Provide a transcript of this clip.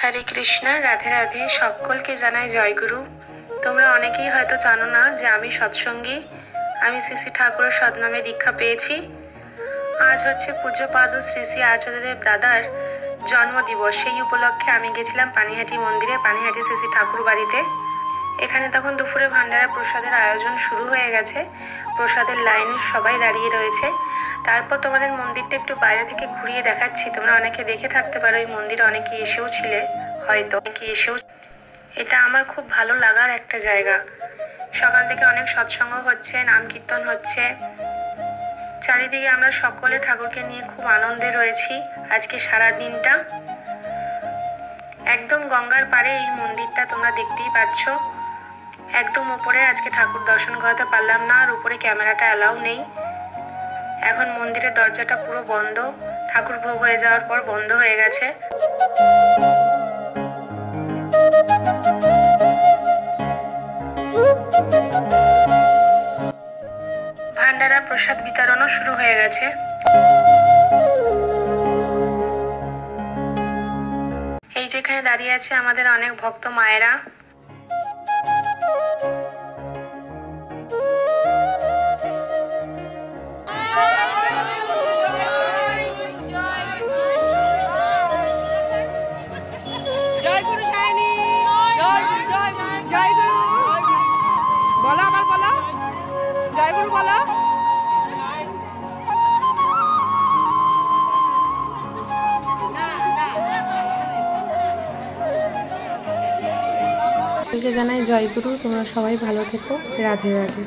হরে কৃষ্ণ, রাধে রাধে। সকলকে জানাই জয়গুরু। তোমরা অনেকেই হয়তো জানো না যে আমি সৎসঙ্গী। আমি শ্রী শ্রী ঠাকুরের সৎনামে দীক্ষা পেয়েছি। আজ হচ্ছে পূজ্যপাদ শ্রী শ্রী আচার্যদেব দাদার জন্মদিবস। সেই উপলক্ষে আমি গেছিলাম পানিহাটি মন্দিরে, পানিহাটি শ্রী শ্রী ঠাকুর বাড়িতে। এখানে তখন দুপুরে ভান্ডারা প্রসাদের আয়োজন শুরু হয়ে গেছে। প্রসাদের লাইনে সবাই দাঁড়িয়ে রয়েছে। তারপর তোমাদের মন্দিরটা একটু বাইরে থেকে ঘুরিয়ে দেখাচ্ছি। তোমরা অনেকে দেখে থাকতে পারো, এই মন্দিরে অনেকে এসেও ছিলে, হয়তো অনেকে এসেও। এটা আমার খুব ভালো লাগার একটা জায়গা। সকাল থেকে অনেক সৎসঙ্গ হচ্ছে, নাম কীর্তন হচ্ছে। চারিদিকে আমরা সকলে ঠাকুরকে নিয়ে খুব আনন্দে রয়েছি আজকে সারা দিনটা। একদম গঙ্গার পাড়ে এই মন্দিরটা, তোমরা দেখতেই পাচ্ছ। একদম উপরে আজকে ঠাকুর দর্শন করাতে পারলাম না, আর উপরে ক্যামেরাটা অ্যালাউ নেই। এখন মন্দিরের দরজাটা পুরো বন্ধ, ঠাকুর ভোগ হয়ে যাওয়ার পর বন্ধ হয়ে গেছে। ভান্ডারা প্রসাদ বিতরণও শুরু হয়ে গেছে। এই যেখানে দাঁড়িয়ে আছে আমাদের অনেক ভক্ত মায়েরা। জানাই জয়গুরু। তোমরা সবাই ভালো থেকো। রাধে রাধে।